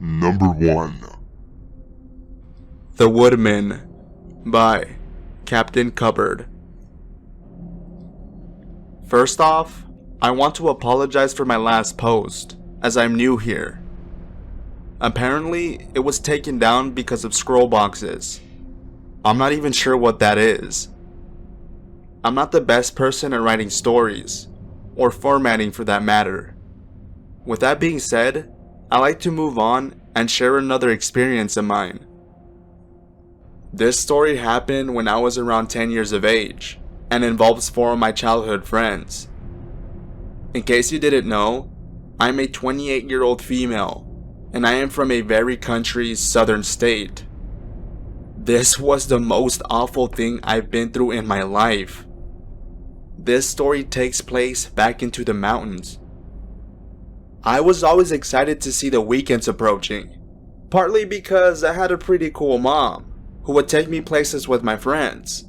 Number 1. The Woodman by Captain Cupboard. First off, I want to apologize for my last post, as I'm new here. Apparently, it was taken down because of scroll boxes. I'm not even sure what that is. I'm not the best person at writing stories, or formatting for that matter. With that being said, I like to move on and share another experience of mine. This story happened when I was around 10 years of age, and involves 4 of my childhood friends. In case you didn't know, I'm a 28-year-old female, and I am from a very country southern state. This was the most awful thing I've been through in my life. This story takes place back into the mountains. I was always excited to see the weekends approaching, partly because I had a pretty cool mom who would take me places with my friends,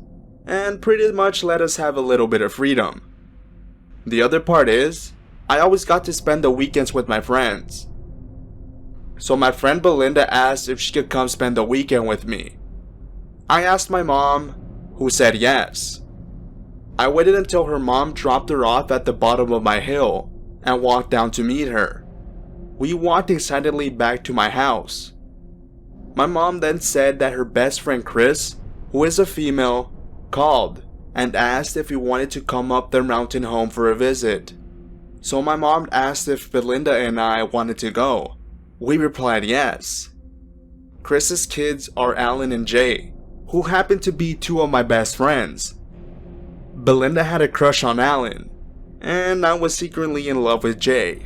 and pretty much let us have a little bit of freedom. The other part is, I always got to spend the weekends with my friends. So my friend Belinda asked if she could come spend the weekend with me. I asked my mom, who said yes. I waited until her mom dropped her off at the bottom of my hill and walked down to meet her. We walked excitedly back to my house. My mom then said that her best friend Chris, who is a female, called and asked if we wanted to come up their mountain home for a visit. So my mom asked if Belinda and I wanted to go. We replied yes. Chris's kids are Alan and Jay, who happen to be 2 of my best friends. Belinda had a crush on Alan, and I was secretly in love with Jay.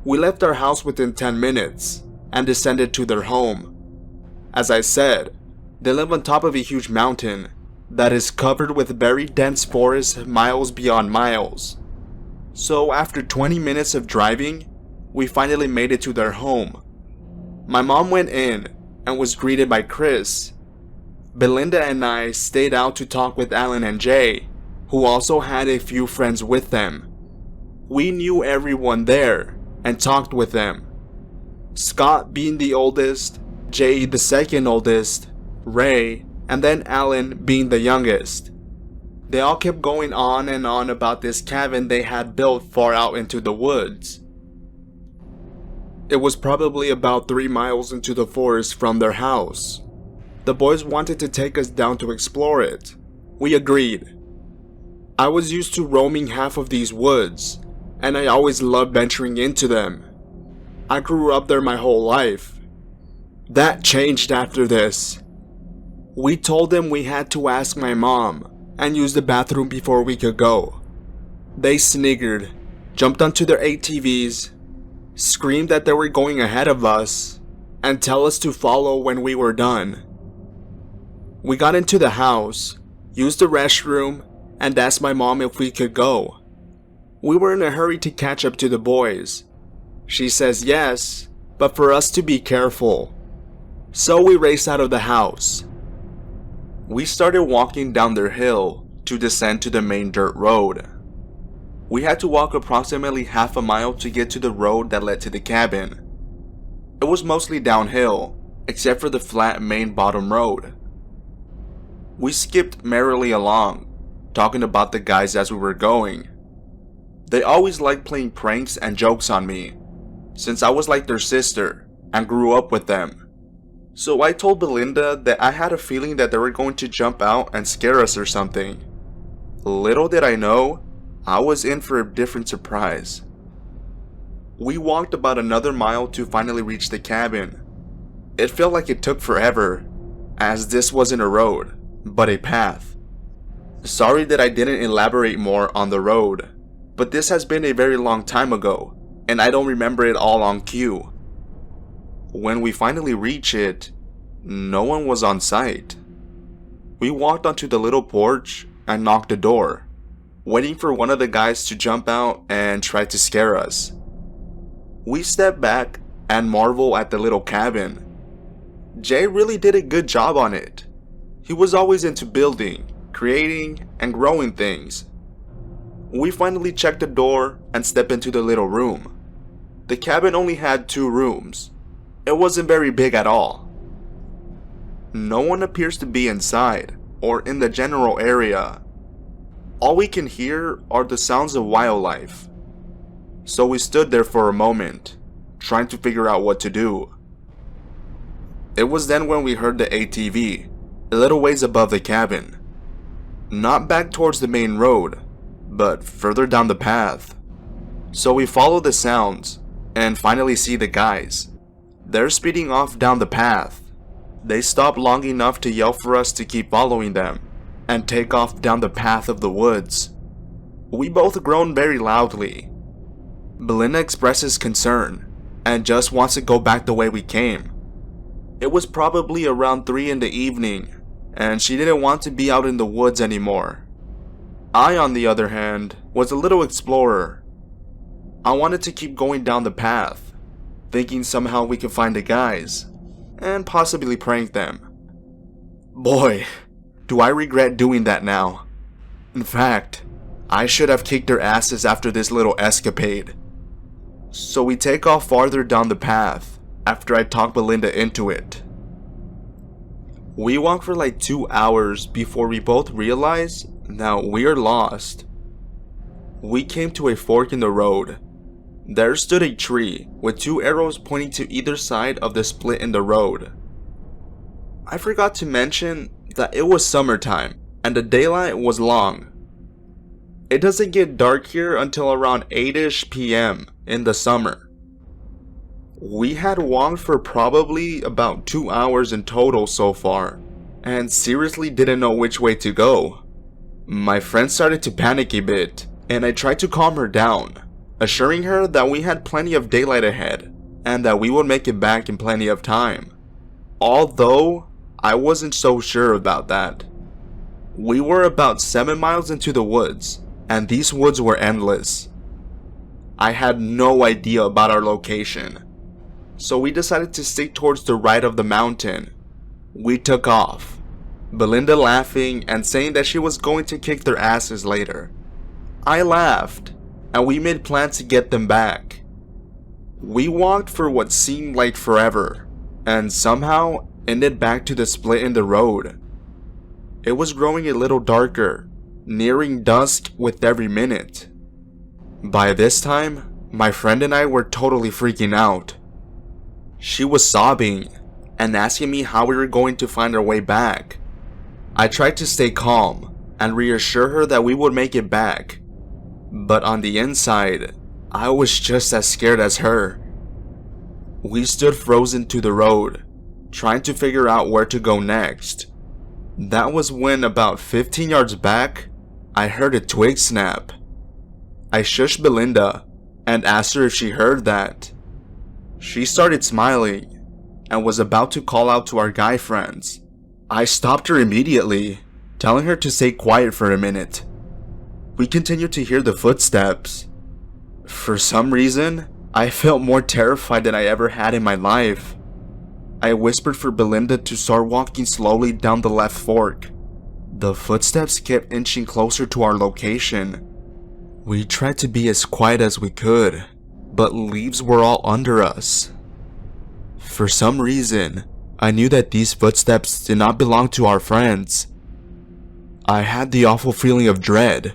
We left our house within 10 minutes and descended to their home. As I said, they live on top of a huge mountain that is covered with very dense forest miles beyond miles. So after 20 minutes of driving, we finally made it to their home. My mom went in and was greeted by Chris. Belinda and I stayed out to talk with Alan and Jay, who also had a few friends with them. We knew everyone there and talked with them. Scott being the oldest, Jay the second oldest, Ray, and then Alan being the youngest. They all kept going on and on about this cabin they had built far out into the woods. It was probably about 3 miles into the forest from their house. The boys wanted to take us down to explore it. We agreed. I was used to roaming half of these woods, and I always loved venturing into them. I grew up there my whole life. That changed after this. We told them we had to ask my mom and use the bathroom before we could go. They sniggered, jumped onto their ATVs, screamed that they were going ahead of us, and tell us to follow when we were done. We got into the house, used the restroom, and asked my mom if we could go. We were in a hurry to catch up to the boys. She says yes, but for us to be careful. So we raced out of the house. We started walking down their hill to descend to the main dirt road. We had to walk approximately half a mile to get to the road that led to the cabin. It was mostly downhill, except for the flat main bottom road. We skipped merrily along, talking about the guys as we were going. They always liked playing pranks and jokes on me, since I was like their sister and grew up with them. So I told Belinda that I had a feeling that they were going to jump out and scare us or something. Little did I know, I was in for a different surprise. We walked about another mile to finally reach the cabin. It felt like it took forever, as this wasn't a road, but a path. Sorry that I didn't elaborate more on the road, but this has been a very long time ago, and I don't remember it all on cue. When we finally reach it, no one was on site. We walked onto the little porch and knocked the door, waiting for one of the guys to jump out and try to scare us. We stepped back and marvel at the little cabin. Jay really did a good job on it. He was always into building, creating, and growing things. We finally checked the door and stepped into the little room. The cabin only had 2 rooms. It wasn't very big at all. No one appears to be inside or in the general area. All we can hear are the sounds of wildlife. So we stood there for a moment, trying to figure out what to do. It was then when we heard the ATV, a little ways above the cabin. Not back towards the main road, but further down the path. So we follow the sounds and finally see the guys. They're speeding off down the path. They stop long enough to yell for us to keep following them and take off down the path of the woods. We both groan very loudly. Belinda expresses concern and just wants to go back the way we came. It was probably around 3 in the evening and she didn't want to be out in the woods anymore. I, on the other hand, was a little explorer. I wanted to keep going down the path, thinking somehow we could find the guys and possibly prank them. Boy, do I regret doing that now. In fact, I should have kicked their asses after this little escapade. So we take off farther down the path after I talk Belinda into it. We walk for like 2 hours before we both realize that we're lost. We came to a fork in the road. There stood a tree with 2 arrows pointing to either side of the split in the road. I forgot to mention that it was summertime and the daylight was long. It doesn't get dark here until around 8ish p.m. in the summer. We had walked for probably about 2 hours in total so far, and seriously didn't know which way to go. My friend started to panic a bit, and I tried to calm her down, assuring her that we had plenty of daylight ahead, and that we would make it back in plenty of time. Although, I wasn't so sure about that. We were about 7 miles into the woods, and these woods were endless. I had no idea about our location, so we decided to stick towards the right of the mountain. We took off, Belinda laughing and saying that she was going to kick their asses later. I laughed, and we made plans to get them back. We walked for what seemed like forever, and somehow ended back to the split in the road. It was growing a little darker, nearing dusk with every minute. By this time, my friend and I were totally freaking out. She was sobbing and asking me how we were going to find our way back. I tried to stay calm and reassure her that we would make it back, but on the inside, I was just as scared as her. We stood frozen to the road, trying to figure out where to go next. That was when, about 15 yards back, I heard a twig snap. I shushed Belinda and asked her if she heard that. She started smiling and was about to call out to our guy friends. I stopped her immediately, telling her to stay quiet for a minute. We continued to hear the footsteps. For some reason, I felt more terrified than I ever had in my life. I whispered for Belinda to start walking slowly down the left fork. The footsteps kept inching closer to our location. We tried to be as quiet as we could, but leaves were all under us. For some reason, I knew that these footsteps did not belong to our friends. I had the awful feeling of dread,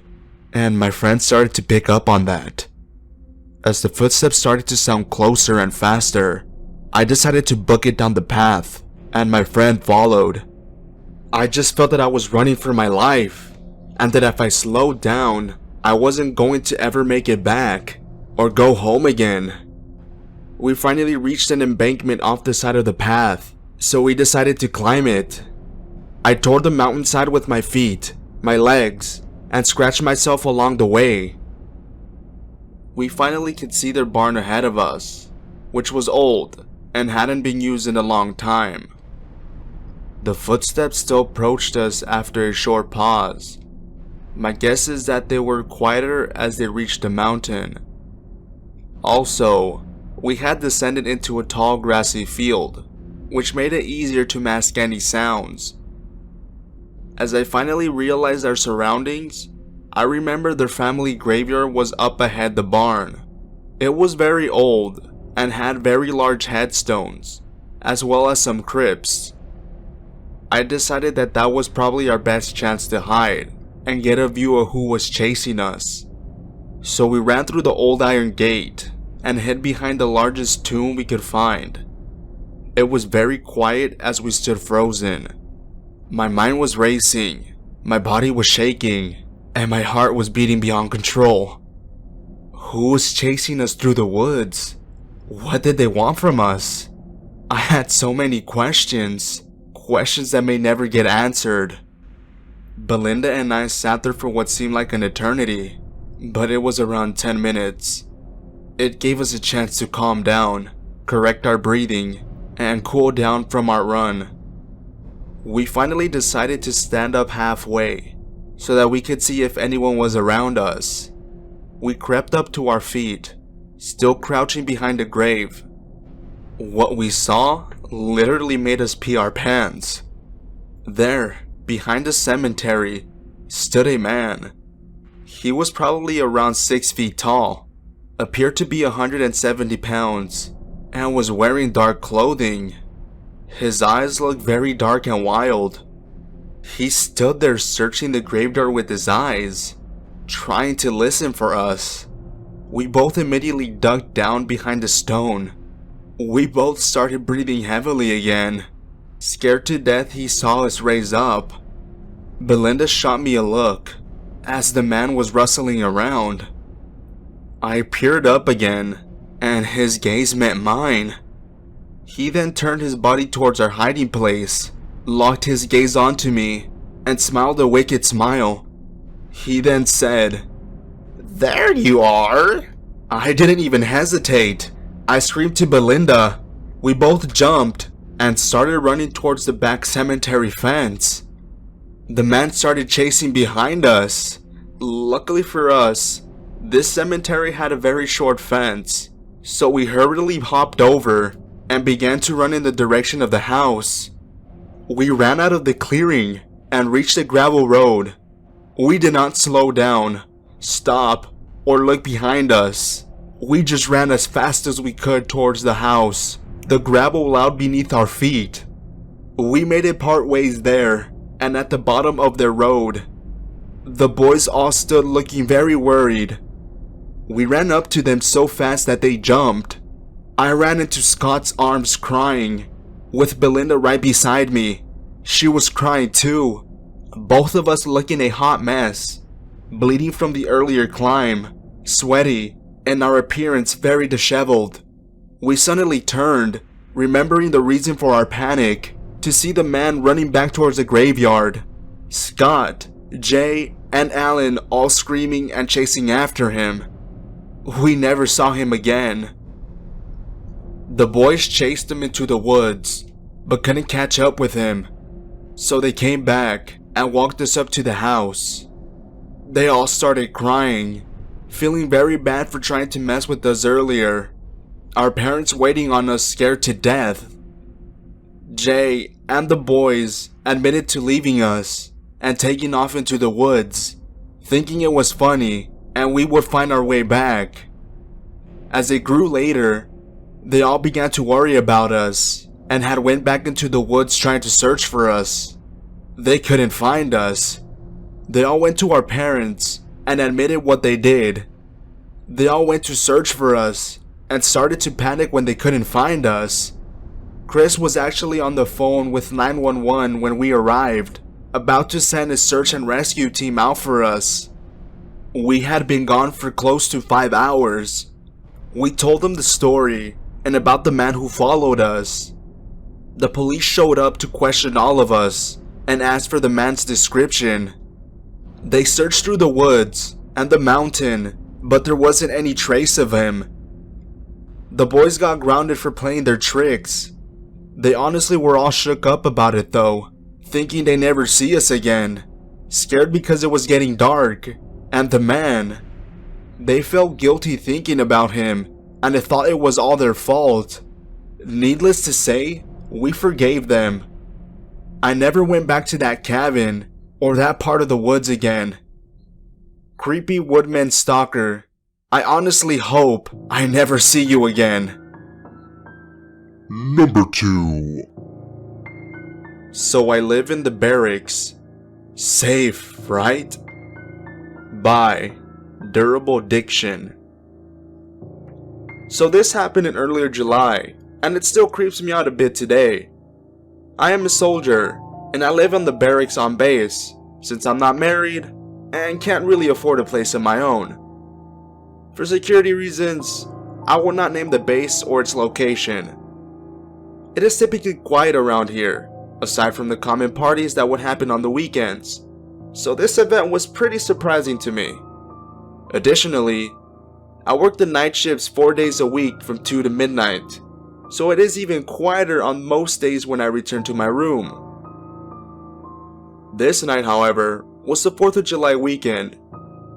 and my friend started to pick up on that. As the footsteps started to sound closer and faster, I decided to book it down the path, and my friend followed. I just felt that I was running for my life, and that if I slowed down, I wasn't going to ever make it back, or go home again. We finally reached an embankment off the side of the path, so we decided to climb it. I tore the mountainside with my feet, my legs, and scratched myself along the way. We finally could see their barn ahead of us, which was old and hadn't been used in a long time. The footsteps still approached us after a short pause. My guess is that they were quieter as they reached the mountain. Also, We had descended into a tall grassy field, which made it easier to mask any sounds. As I finally realized our surroundings, I remembered their family graveyard was up ahead the barn. It was very old and had very large headstones, as well as some crypts. I decided that that was probably our best chance to hide and get a view of who was chasing us. So we ran through the old iron gate and hid behind the largest tomb we could find. It was very quiet as we stood frozen. My mind was racing, my body was shaking, and my heart was beating beyond control. Who was chasing us through the woods? What did they want from us? I had so many questions that may never get answered. Belinda and I sat there for what seemed like an eternity, but it was around 10 minutes. It gave us a chance to calm down, correct our breathing, and cool down from our run. We finally decided to stand up halfway, so that we could see if anyone was around us. We crept up to our feet, still crouching behind a grave. What we saw literally made us pee our pants. There, behind the cemetery, stood a man. He was probably around 6 feet tall, appeared to be 170 pounds, and was wearing dark clothing. His eyes looked very dark and wild. He stood there searching the graveyard with his eyes, trying to listen for us. We both immediately ducked down behind a stone. We both started breathing heavily again. Scared to death, he saw us raise up. Belinda shot me a look as the man was rustling around. I peered up again, and his gaze met mine. He then turned his body towards our hiding place, locked his gaze onto me, and smiled a wicked smile. He then said, "There you are!" I didn't even hesitate. I screamed to Belinda. We both jumped and started running towards the back cemetery fence. The man started chasing behind us. Luckily for us, this cemetery had a very short fence, so we hurriedly hopped over and began to run in the direction of the house. We ran out of the clearing and reached the gravel road. We did not slow down, stop, or look behind us. We just ran as fast as we could towards the house, the gravel loud beneath our feet. We made it part ways there, and at the bottom of their road. The boys all stood looking very worried. We ran up to them so fast that they jumped. I ran into Scott's arms crying, with Belinda right beside me. She was crying too, both of us looking a hot mess, bleeding from the earlier climb, sweaty, and our appearance very disheveled. We suddenly turned, remembering the reason for our panic, to see the man running back towards the graveyard. Scott, Jay, and Alan all screaming and chasing after him. We never saw him again. The boys chased him into the woods, but couldn't catch up with him. So they came back and walked us up to the house. They all started crying, feeling very bad for trying to mess with us earlier. Our parents waiting on us scared to death. Jay and the boys admitted to leaving us and taking off into the woods, thinking it was funny and we would find our way back. As it grew later, they all began to worry about us and had went back into the woods trying to search for us. They couldn't find us. They all went to our parents and admitted what they did. They all went to search for us and started to panic when they couldn't find us. Chris was actually on the phone with 911 when we arrived, about to send a search and rescue team out for us. We had been gone for close to 5 hours. We told them the story and about the man who followed us. The police showed up to question all of us and asked for the man's description. They searched through the woods and the mountain, but there wasn't any trace of him. The boys got grounded for playing their tricks. They honestly were all shook up about it though, thinking they'd never see us again, scared because it was getting dark, and the man. They felt guilty thinking about him and I thought it was all their fault. Needless to say, we forgave them. I never went back to that cabin or that part of the woods again. Creepy woodman stalker, I honestly hope I never see you again. Number 2. So I live in the barracks. Safe, right? By Durable Diction. So this happened in earlier July, and it still creeps me out a bit today. I am a soldier, and I live in the barracks on base, since I'm not married and can't really afford a place of my own. For security reasons, I will not name the base or its location. It is typically quiet around here, aside from the common parties that would happen on the weekends, so this event was pretty surprising to me. Additionally, I work the night shifts 4 days a week from 2 to midnight, so it is even quieter on most days when I return to my room. This night, however, was the 4th of July weekend.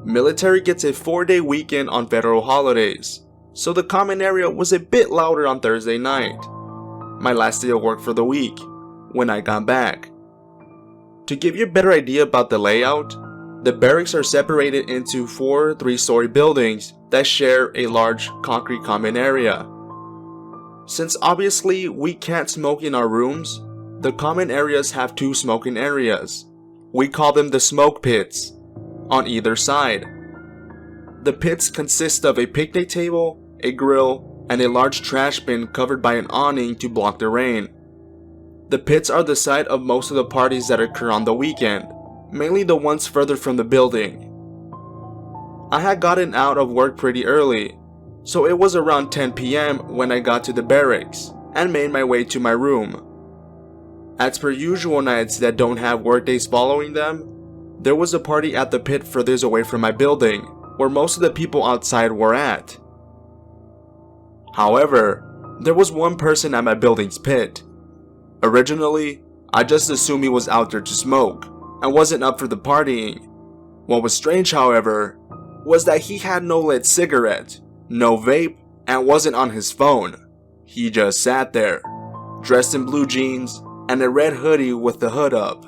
Military gets a 4-day weekend on federal holidays, so the common area was a bit louder on Thursday night, my last day of work for the week, when I got back. To give you a better idea about the layout, the barracks are separated into 4 3-story buildings that share a large concrete common area. Since obviously we can't smoke in our rooms, the common areas have 2 smoking areas. We call them the smoke pits, on either side. The pits consist of a picnic table, a grill, and a large trash bin covered by an awning to block the rain. The pits are the site of most of the parties that occur on the weekend, mainly the ones further from the building. I had gotten out of work pretty early, so it was around 10 PM when I got to the barracks and made my way to my room. As per usual nights that don't have work days following them, there was a party at the pit further away from my building, where most of the people outside were at. However, there was one person at my building's pit. Originally, I just assumed he was out there to smoke, and wasn't up for the partying. What was strange, however, was that he had no lit cigarette, no vape, and wasn't on his phone. He just sat there, dressed in blue jeans and a red hoodie with the hood up.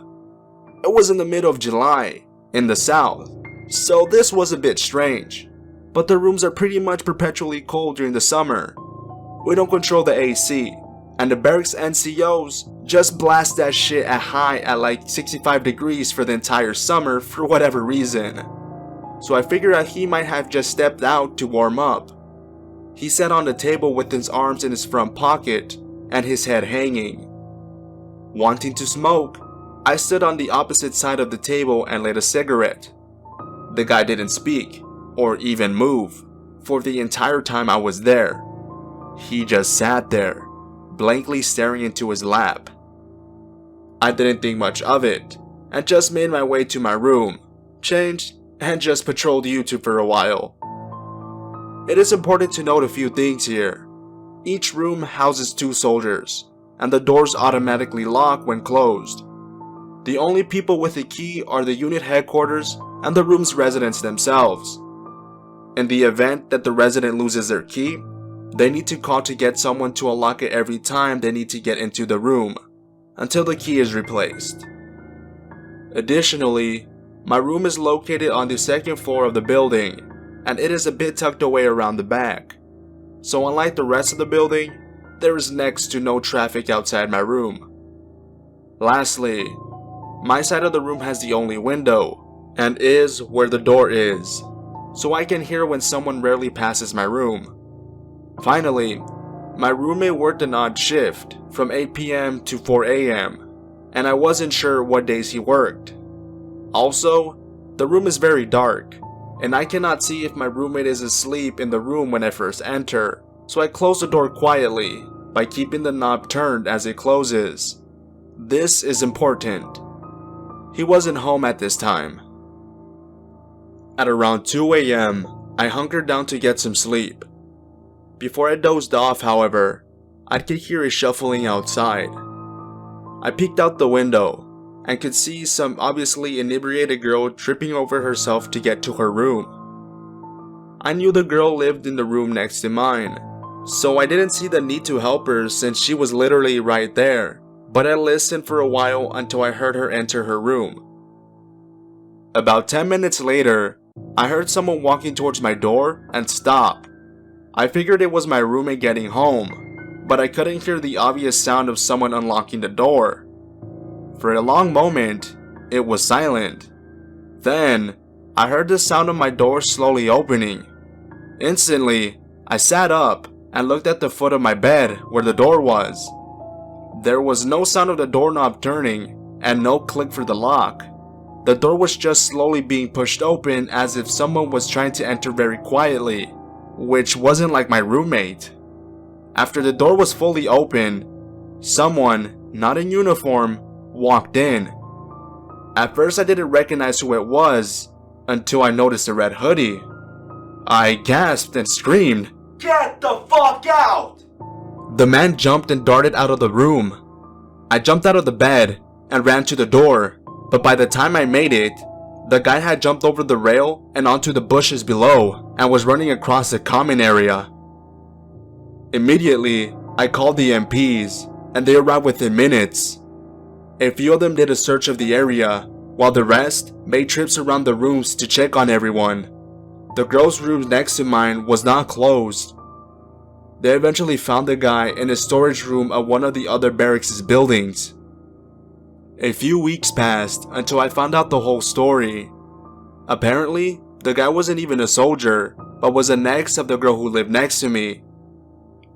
It was in the middle of July, in the south, so this was a bit strange, but the rooms are pretty much perpetually cold during the summer. We don't control the AC, and the barracks NCOs just blast that shit at high at like 65 degrees for the entire summer for whatever reason. So I figured out he might have just stepped out to warm up. He sat on the table with his arms in his front pocket and his head hanging. Wanting to smoke, I stood on the opposite side of the table and lit a cigarette. The guy didn't speak or even move for the entire time I was there. He just sat there, blankly staring into his lap. I didn't think much of it and just made my way to my room, changed, and just patrolled YouTube for a while. It is important to note a few things here. Each room houses 2 soldiers, and the doors automatically lock when closed. The only people with a key are the unit headquarters and the room's residents themselves. In the event that the resident loses their key, they need to call to get someone to unlock it every time they need to get into the room, until the key is replaced. Additionally, my room is located on the 2nd floor of the building, and it is a bit tucked away around the back. So unlike the rest of the building, there is next to no traffic outside my room. Lastly, my side of the room has the only window, and is where the door is, so I can hear when someone rarely passes my room. Finally, my roommate worked an odd shift from 8 PM to 4 AM, and I wasn't sure what days he worked. Also, the room is very dark, and I cannot see if my roommate is asleep in the room when I first enter, so I close the door quietly by keeping the knob turned as it closes. This is important. He wasn't home at this time. At around 2 AM, I hunkered down to get some sleep. Before I dozed off, however, I could hear a shuffling outside. I peeked out the window and could see some obviously inebriated girl tripping over herself to get to her room. I knew the girl lived in the room next to mine, So I didn't see the need to help her since she was literally right there, but I listened for a while until I heard her enter her room. About 10 minutes later, I heard someone walking towards my door and stop. I figured it was my roommate getting home, but I couldn't hear the obvious sound of someone unlocking the door. For a long moment, it was silent. Then, I heard the sound of my door slowly opening. Instantly, I sat up and looked at the foot of my bed where the door was. There was no sound of the doorknob turning and no click for the lock. The door was just slowly being pushed open as if someone was trying to enter very quietly, which wasn't like my roommate. After the door was fully open, someone, not in uniform, walked in. At first I didn't recognize who it was until I noticed a red hoodie. I gasped and screamed, "Get the fuck out!" The man jumped and darted out of the room. I jumped out of the bed and ran to the door, but by the time I made it, the guy had jumped over the rail and onto the bushes below and was running across the common area. Immediately, I called the MPs and they arrived within minutes. A few of them did a search of the area, while the rest made trips around the rooms to check on everyone. The girl's room next to mine was not closed. They eventually found the guy in a storage room of one of the other barracks' buildings. A few weeks passed until I found out the whole story. Apparently, the guy wasn't even a soldier, but was an ex of the girl who lived next to me.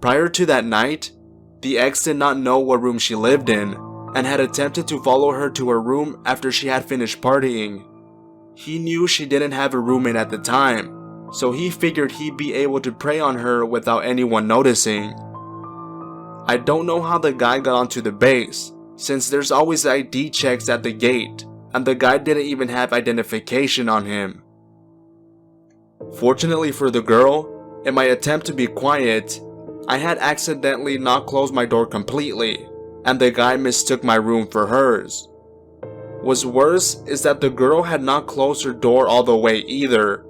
Prior to that night, the ex did not know what room she lived in, and had attempted to follow her to her room after she had finished partying. He knew she didn't have a roommate at the time, so he figured he'd be able to prey on her without anyone noticing. I don't know how the guy got onto the base, since there's always ID checks at the gate, and the guy didn't even have identification on him. Fortunately for the girl, in my attempt to be quiet, I had accidentally not closed my door completely, and the guy mistook my room for hers. What's worse is that the girl had not closed her door all the way either,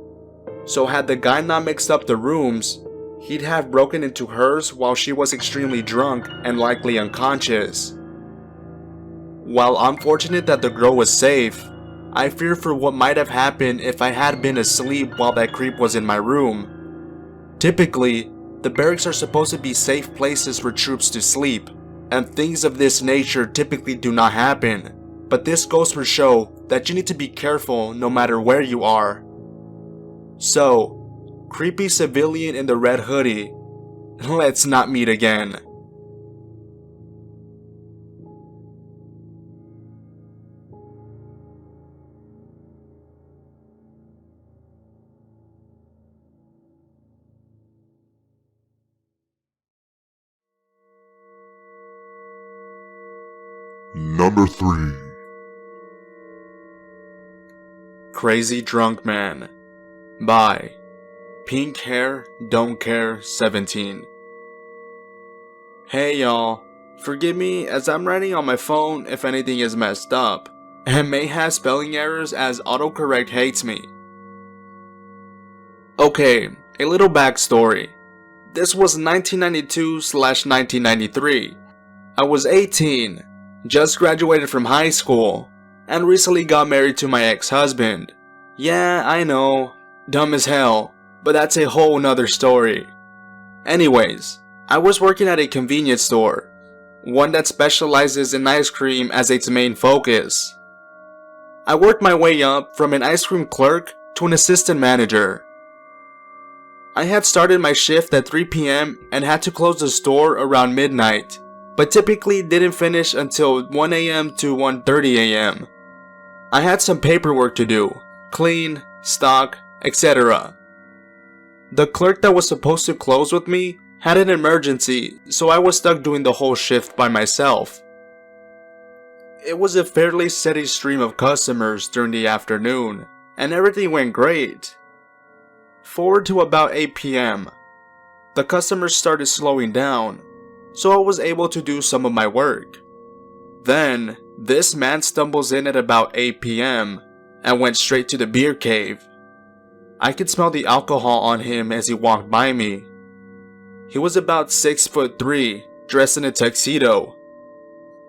so had the guy not mixed up the rooms, he'd have broken into hers while she was extremely drunk and likely unconscious. While I'm fortunate that the girl was safe, I fear for what might have happened if I had been asleep while that creep was in my room. Typically, the barracks are supposed to be safe places for troops to sleep, and things of this nature typically do not happen, but this goes to show that you need to be careful no matter where you are. So, creepy civilian in the red hoodie, let's not meet again. Number 3. Crazy Drunk Man by Pink Hair Don't Care 17. Hey y'all, forgive me as I'm writing on my phone if anything is messed up, and may have spelling errors as autocorrect hates me. Okay, a little backstory. This was 1992/1993. I was 18, just graduated from high school, and recently got married to my ex-husband. Yeah, I know, dumb as hell, but that's a whole nother story. Anyways, I was working at a convenience store, one that specializes in ice cream as its main focus. I worked my way up from an ice cream clerk to an assistant manager. I had started my shift at 3 p.m. and had to close the store around midnight, but typically didn't finish until 1 a.m. to 1:30 a.m. I had some paperwork to do, clean, stock, etc. The clerk that was supposed to close with me had an emergency, so I was stuck doing the whole shift by myself. It was a fairly steady stream of customers during the afternoon, and everything went great. Forward to about 8 p.m. The customers started slowing down, so I was able to do some of my work. Then, this man stumbles in at about 8 p.m. and went straight to the beer cave. I could smell the alcohol on him as he walked by me. He was about 6'3", dressed in a tuxedo.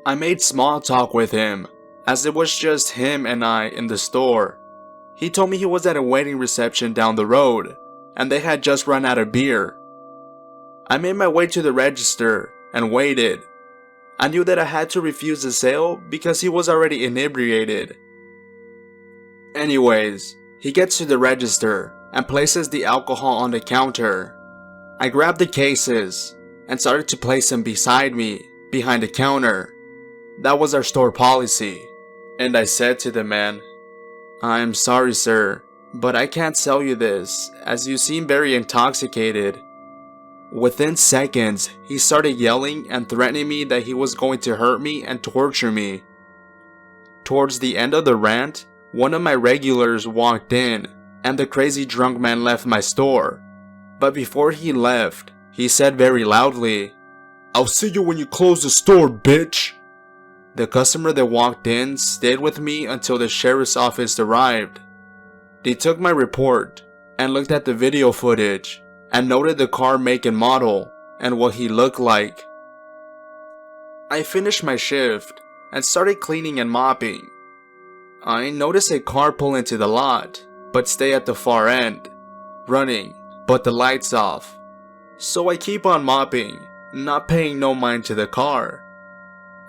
I made small talk with him, as it was just him and I in the store. He told me he was at a wedding reception down the road, and they had just run out of beer. I made my way to the register and waited. I knew that I had to refuse the sale because he was already inebriated. Anyways, he gets to the register and places the alcohol on the counter. I grabbed the cases and started to place them beside me, behind the counter. That was our store policy. And I said to the man, "I'm sorry, sir, but I can't sell you this, as you seem very intoxicated." Within seconds, he started yelling and threatening me that he was going to hurt me and torture me. Towards the end of the rant, one of my regulars walked in, and the crazy drunk man left my store. But before he left, he said very loudly, "I'll see you when you close the store, bitch." The customer that walked in stayed with me until the sheriff's office arrived. They took my report and looked at the video footage and noted the car make and model and what he looked like. I finished my shift and started cleaning and mopping. I noticed a car pull into the lot, but stay at the far end, running, but the lights off. So I keep on mopping, not paying no mind to the car.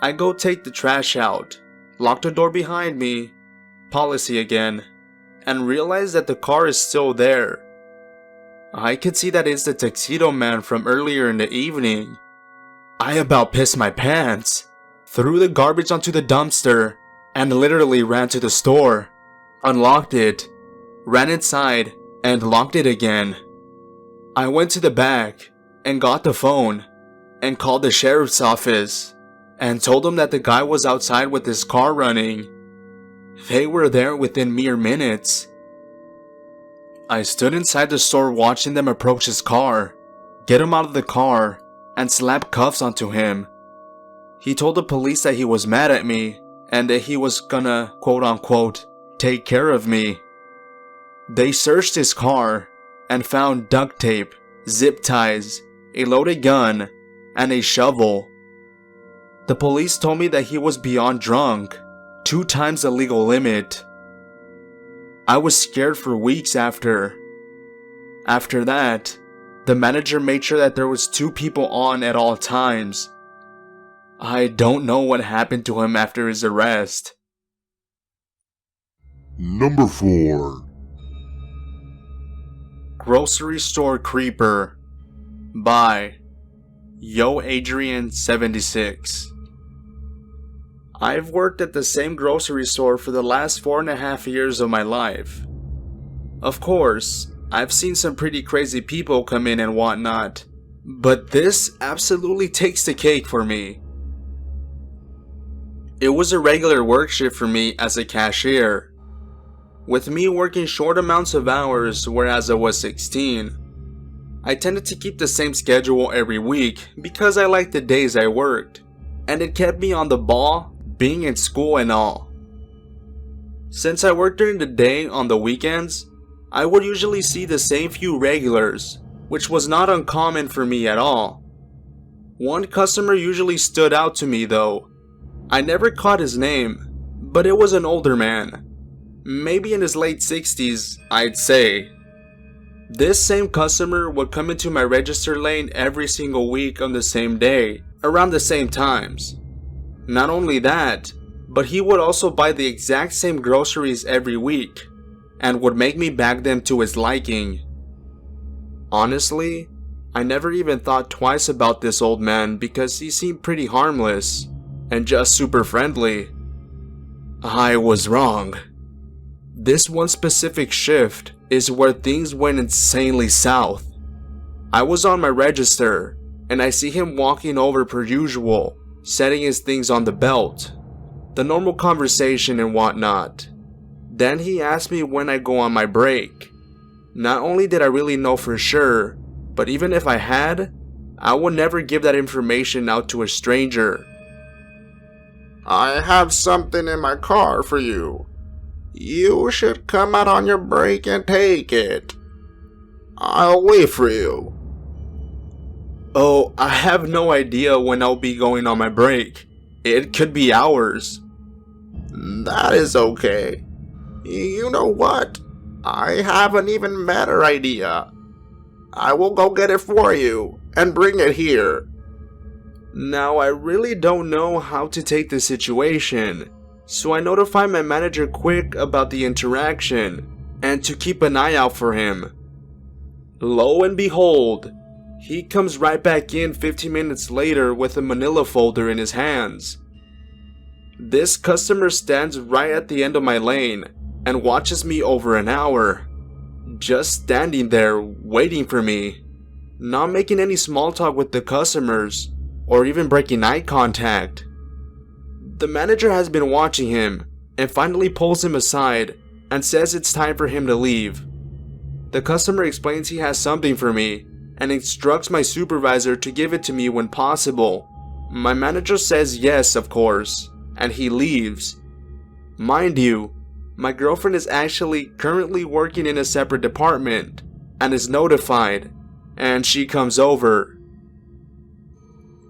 I go take the trash out, lock the door behind me, policy again, and realize that the car is still there. I could see that it's the tuxedo man from earlier in the evening. I about pissed my pants, threw the garbage onto the dumpster, and literally ran to the store, unlocked it, ran inside, and locked it again. I went to the back and got the phone and called the sheriff's office and told them that the guy was outside with his car running. They were there within mere minutes. I stood inside the store watching them approach his car, get him out of the car, and slap cuffs onto him. He told the police that he was mad at me and that he was gonna, quote unquote, take care of me. They searched his car and found duct tape, zip ties, a loaded gun, and a shovel. The police told me that he was beyond drunk, 2 times the legal limit. I was scared for weeks after. After that, the manager made sure that there was 2 people on at all times. I don't know what happened to him after his arrest. Number 4. Grocery Store Creeper by Yo Adrian 76. I've worked at the same grocery store for the last 4.5 years of my life. Of course, I've seen some pretty crazy people come in and whatnot, but this absolutely takes the cake for me. It was a regular work shift for me as a cashier, with me working short amounts of hours whereas I was 16. I tended to keep the same schedule every week because I liked the days I worked, and it kept me on the ball, being in school and all. Since I worked during the day on the weekends, I would usually see the same few regulars, which was not uncommon for me at all. One customer usually stood out to me though. I never caught his name, but it was an older man, maybe in his late 60s, I'd say. This same customer would come into my register lane every single week on the same day, around the same times. Not only that, but he would also buy the exact same groceries every week, and would make me bag them to his liking. Honestly, I never even thought twice about this old man because he seemed pretty harmless, and just super friendly. I was wrong. This one specific shift is where things went insanely south. I was on my register, and I see him walking over per usual, setting his things on the belt, the normal conversation and whatnot. Then he asked me when I go on my break. Not only did I really know for sure, but even if I had, I would never give that information out to a stranger. I have something in my car for you. You should come out on your break and take it. I'll wait for you. Oh, I have no idea when I'll be going on my break. It could be hours. That is okay. You know what? I have an even better idea. I will go get it for you and bring it here. Now, I really don't know how to take the situation, so I notify my manager quick about the interaction and to keep an eye out for him. Lo and behold, he comes right back in 15 minutes later with a manila folder in his hands. This customer stands right at the end of my lane and watches me over an hour, just standing there waiting for me, not making any small talk with the customers or even breaking eye contact. The manager has been watching him and finally pulls him aside and says it's time for him to leave. The customer explains he has something for me and instructs my supervisor to give it to me when possible. My manager says yes, of course, and he leaves. Mind you, my girlfriend is actually currently working in a separate department and is notified, and she comes over.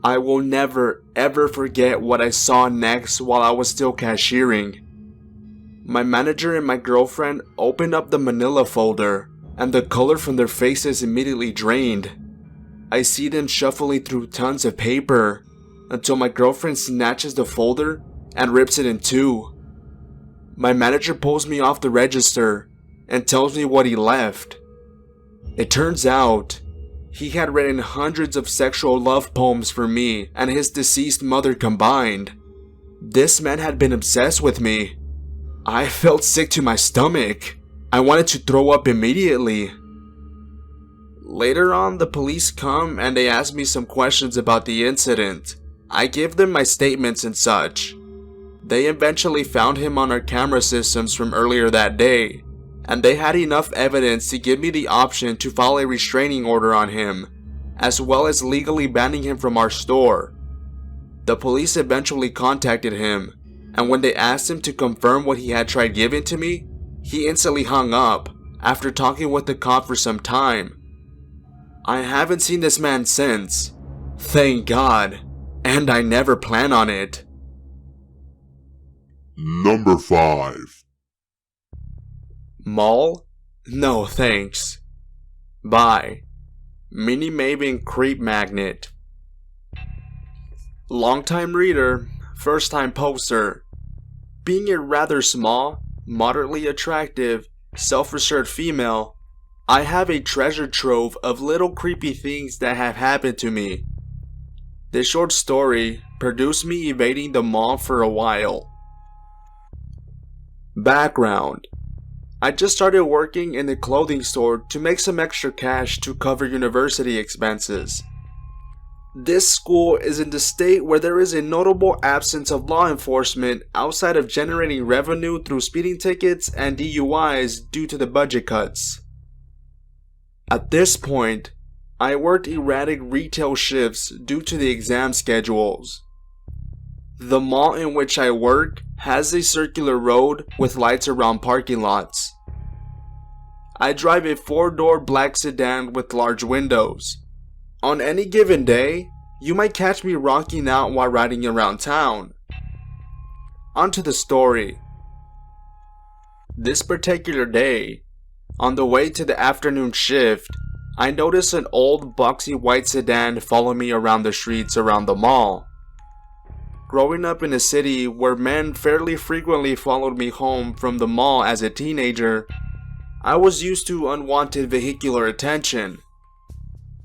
I will never ever forget what I saw next while I was still cashiering. My manager and my girlfriend opened up the manila folder, and the color from their faces immediately drained. I see them shuffling through tons of paper until my girlfriend snatches the folder and rips it in two. My manager pulls me off the register and tells me what he left. It turns out he had written hundreds of sexual love poems for me and his deceased mother combined. This man had been obsessed with me. I felt sick to my stomach. I wanted to throw up immediately. Later on, the police come and they ask me some questions about the incident. I give them my statements and such. They eventually found him on our camera systems from earlier that day, and they had enough evidence to give me the option to file a restraining order on him, as well as legally banning him from our store. The police eventually contacted him, and when they asked him to confirm what he had tried giving to me, he instantly hung up after talking with the cop for some time. I haven't seen this man since, thank God, and I never plan on it. Number 5. Mall? No thanks. Bye. Mini Maven Creep Magnet. Longtime reader, first time poster. Being a rather small, moderately attractive, self-assured female, I have a treasure trove of little creepy things that have happened to me. This short story produced me evading the mall for a while. Background: I just started working in a clothing store to make some extra cash to cover university expenses. This school is in the state where there is a notable absence of law enforcement outside of generating revenue through speeding tickets and DUIs due to the budget cuts. At this point, I worked erratic retail shifts due to the exam schedules. The mall in which I work has a circular road with lights around parking lots. I drive a 4-door black sedan with large windows. On any given day, you might catch me rocking out while riding around town. Onto the story. This particular day, on the way to the afternoon shift, I noticed an old boxy white sedan follow me around the streets around the mall. Growing up in a city where men fairly frequently followed me home from the mall as a teenager, I was used to unwanted vehicular attention.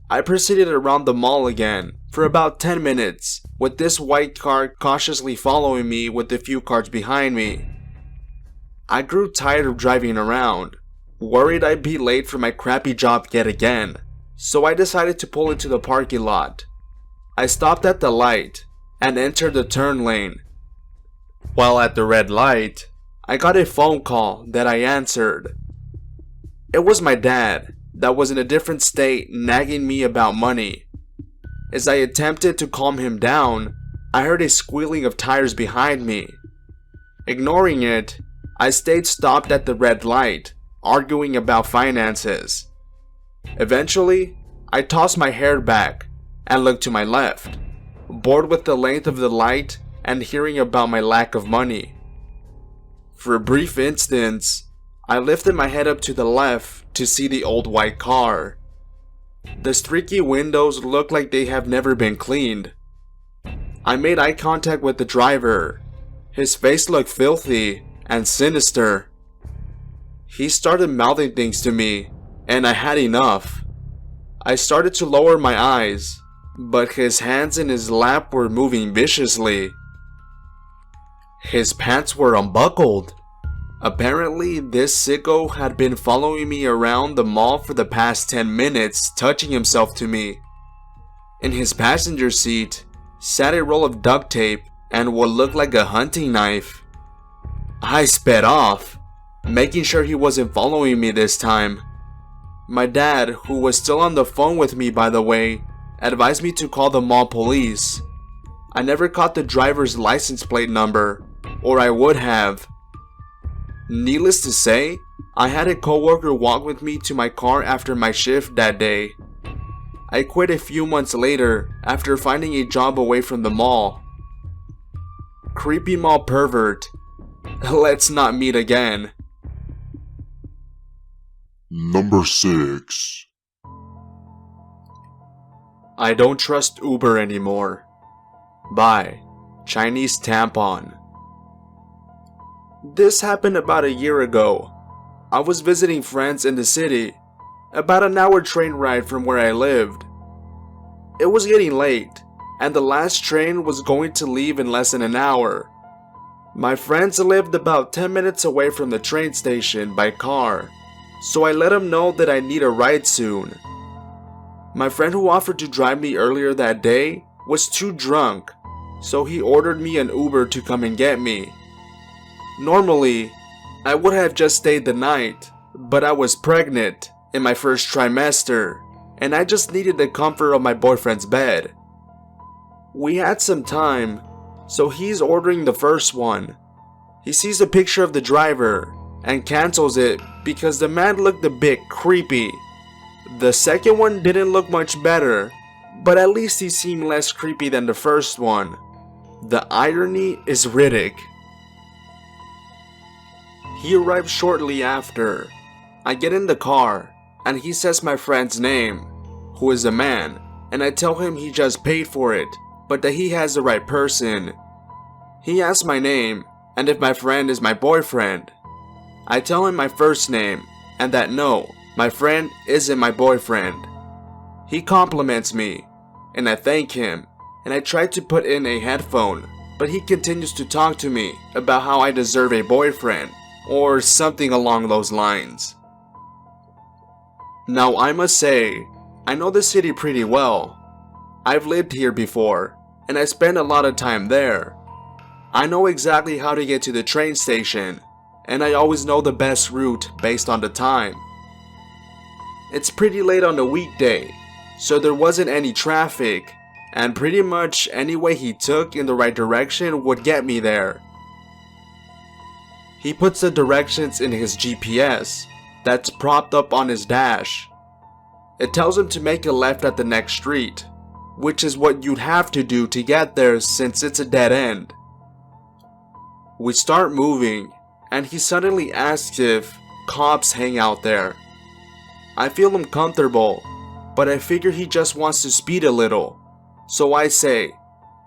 I proceeded around the mall again for about 10 minutes, with this white car cautiously following me with a few cars behind me. I grew tired of driving around, worried I'd be late for my crappy job yet again, so I decided to pull into the parking lot. I stopped at the light and entered the turn lane. While at the red light, I got a phone call that I answered. It was my dad that was in a different state nagging me about money. As I attempted to calm him down, I heard a squealing of tires behind me. Ignoring it, I stayed stopped at the red light, arguing about finances. Eventually, I tossed my hair back and looked to my left, bored with the length of the light and hearing about my lack of money. For a brief instant, I lifted my head up to the left to see the old white car. The streaky windows look like they have never been cleaned. I made eye contact with the driver. His face looked filthy and sinister. He started mouthing things to me, and I had enough. I started to lower my eyes, but his hands in his lap were moving viciously. His pants were unbuckled. Apparently, this sicko had been following me around the mall for the past 10 minutes, touching himself to me. In his passenger seat sat a roll of duct tape and what looked like a hunting knife. I sped off, making sure he wasn't following me this time. My dad, who was still on the phone with me by the way, advised me to call the mall police. I never caught the driver's license plate number, or I would have. Needless to say, I had a coworker walk with me to my car after my shift that day. I quit a few months later after finding a job away from the mall. Creepy mall pervert. Let's not meet again. Number 6. I don't trust Uber anymore. By Chinese Tampon. This happened about a year ago. I was visiting friends in the city, about an hour train ride from where I lived. It was getting late, and the last train was going to leave in less than an hour. My friends lived about 10 minutes away from the train station by car, so I let them know that I need a ride soon. My friend who offered to drive me earlier that day was too drunk, so he ordered me an Uber to come and get me. Normally, I would have just stayed the night, but I was pregnant in my first trimester, and I just needed the comfort of my boyfriend's bed. We had some time, so he's ordering the first one. He sees a picture of the driver and cancels it because the man looked a bit creepy. The second one didn't look much better, but at least he seemed less creepy than the first one. The irony is Riddick. He arrived shortly after. I get in the car, and he says my friend's name, who is a man, and I tell him he just paid for it, but that he has the right person. He asks my name, and if my friend is my boyfriend. I tell him my first name, and that no, my friend isn't my boyfriend. He compliments me, and I thank him, and I try to put in a headphone, but he continues to talk to me about how I deserve a boyfriend, or something along those lines. Now I must say, I know the city pretty well. I've lived here before, and I spend a lot of time there. I know exactly how to get to the train station, and I always know the best route based on the time. It's pretty late on a weekday, so there wasn't any traffic, and pretty much any way he took in the right direction would get me there. He puts the directions in his GPS that's propped up on his dash. It tells him to make a left at the next street, which is what you'd have to do to get there since it's a dead end. We start moving, and he suddenly asks if cops hang out there. I feel uncomfortable, but I figure he just wants to speed a little, so I say,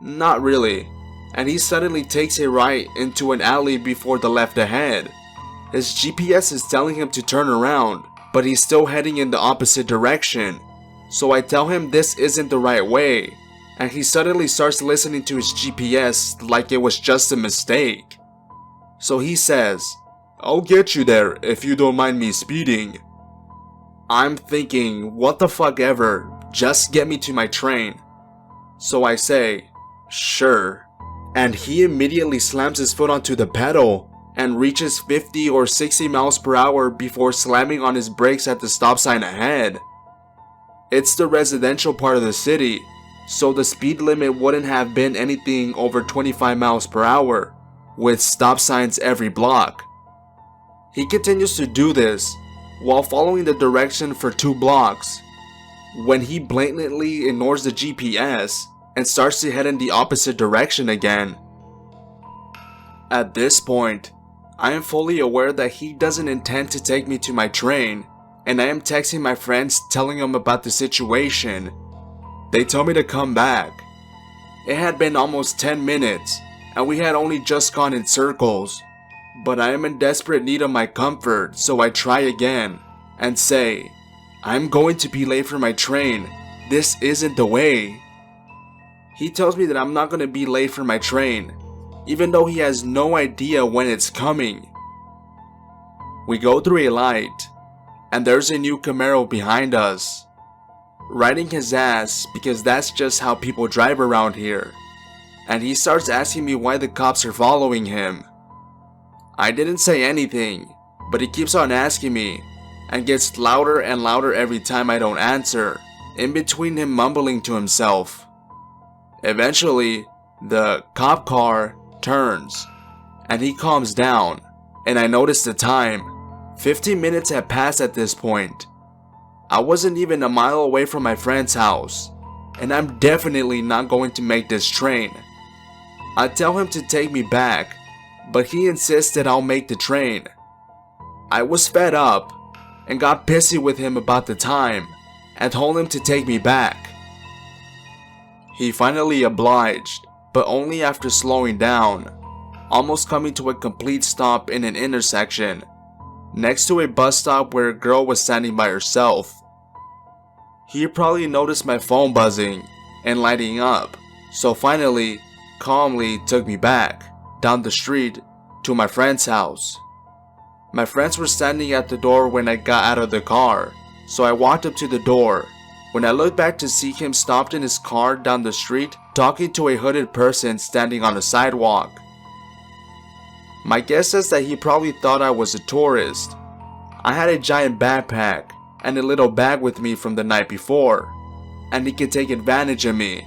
not really. And he suddenly takes a right into an alley before the left ahead. His GPS is telling him to turn around, but he's still heading in the opposite direction. So I tell him this isn't the right way, and he suddenly starts listening to his GPS like it was just a mistake. So he says, "I'll get you there if you don't mind me speeding." I'm thinking, what the fuck ever, just get me to my train. So I say, sure. And he immediately slams his foot onto the pedal and reaches 50 or 60 miles per hour before slamming on his brakes at the stop sign ahead. It's the residential part of the city, so the speed limit wouldn't have been anything over 25 miles per hour, with stop signs every block. He continues to do this while following the direction for 2 blocks. when he blatantly ignores the GPS and starts to head in the opposite direction again. At this point, I am fully aware that he doesn't intend to take me to my train, and I am texting my friends telling them about the situation. They tell me to come back. It had been almost 10 minutes, and we had only just gone in circles. But I am in desperate need of my comfort, so I try again and say, "I'm going to be late for my train. This isn't the way." He tells me that I'm not going to be late for my train, even though he has no idea when it's coming. We go through a light, and there's a new Camaro behind us, riding his ass because that's just how people drive around here. And he starts asking me why the cops are following him. I didn't say anything, but he keeps on asking me and gets louder and louder every time I don't answer, in between him mumbling to himself. Eventually, the cop car turns and he calms down, and I notice the time. 15 minutes had passed at this point. I wasn't even a mile away from my friend's house, and I'm definitely not going to make this train. I tell him to take me back, but he insists that I'll make the train. I was fed up and got pissy with him about the time and told him to take me back. He finally obliged, but only after slowing down, almost coming to a complete stop in an intersection, next to a bus stop where a girl was standing by herself. He probably noticed my phone buzzing and lighting up, so finally, calmly took me back down the street to my friend's house. My friends were standing at the door when I got out of the car, so I walked up to the door. When I looked back to see him stopped in his car down the street talking to a hooded person standing on the sidewalk. My guess is that he probably thought I was a tourist. I had a giant backpack and a little bag with me from the night before, and he could take advantage of me.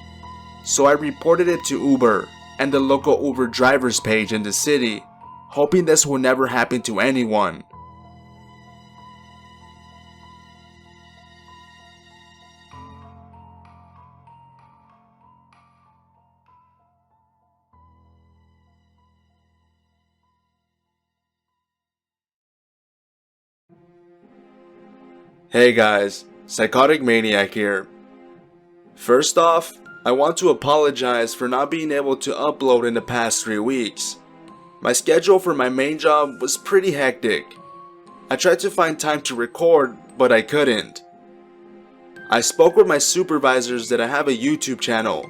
So I reported it to Uber and the local Uber drivers page in the city, hoping this will never happen to anyone. Hey guys, Psychotic Maniac here. First off, I want to apologize for not being able to upload in the past 3 weeks. My schedule for my main job was pretty hectic. I tried to find time to record, but I couldn't. I spoke with my supervisors that I have a YouTube channel,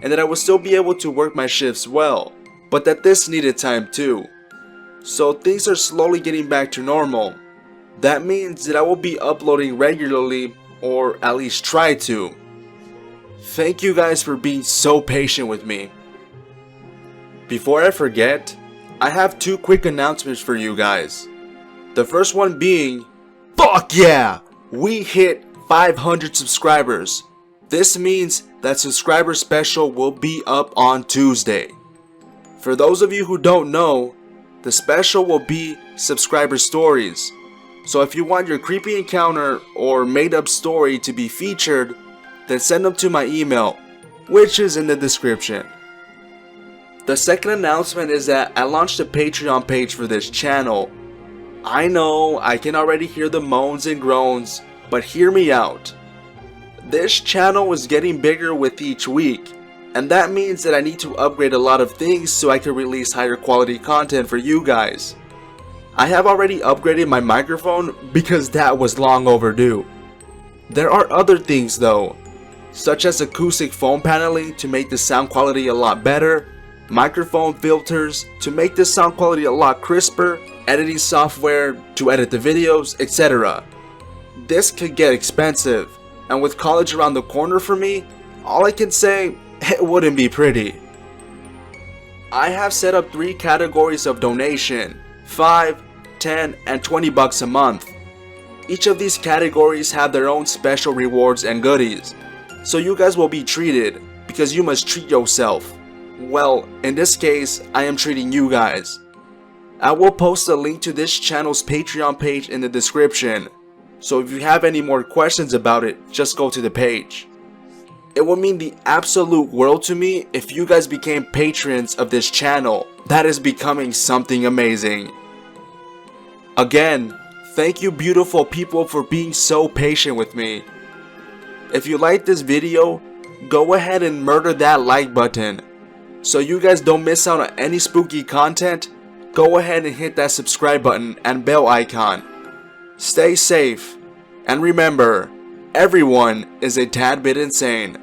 and that I would still be able to work my shifts well, but that this needed time too. So things are slowly getting back to normal. That means that I will be uploading regularly, or at least try to. Thank you guys for being so patient with me. Before I forget, I have 2 quick announcements for you guys. The first one being, fuck yeah! We hit 500 subscribers. This means that subscriber special will be up on Tuesday. For those of you who don't know, the special will be subscriber stories. So if you want your creepy encounter or made up story to be featured, then send them to my email, which is in the description. The second announcement is that I launched a Patreon page for this channel. I know I can already hear the moans and groans, but hear me out. This channel is getting bigger with each week, and that means that I need to upgrade a lot of things so I can release higher quality content for you guys. I have already upgraded my microphone because that was long overdue. There are other things though, such as acoustic foam paneling to make the sound quality a lot better, microphone filters to make the sound quality a lot crisper, editing software to edit the videos, etc. This could get expensive, and with college around the corner for me, all I can say, it wouldn't be pretty. I have set up 3 categories of donation, 5, 10, and 20 bucks a month. Each of these categories have their own special rewards and goodies, so you guys will be treated because you must treat yourself. Well, in this case, I am treating you guys. I will post a link to this channel's Patreon page in the description, So if you have any more questions about it, just go to the page. It would mean the absolute world to me if you guys became patrons of this channel. That is becoming something amazing. Again, thank you beautiful people for being so patient with me. If you liked this video, go ahead and murder that like button. So you guys don't miss out on any spooky content, go ahead and hit that subscribe button and bell icon. Stay safe, and remember, everyone is a tad bit insane.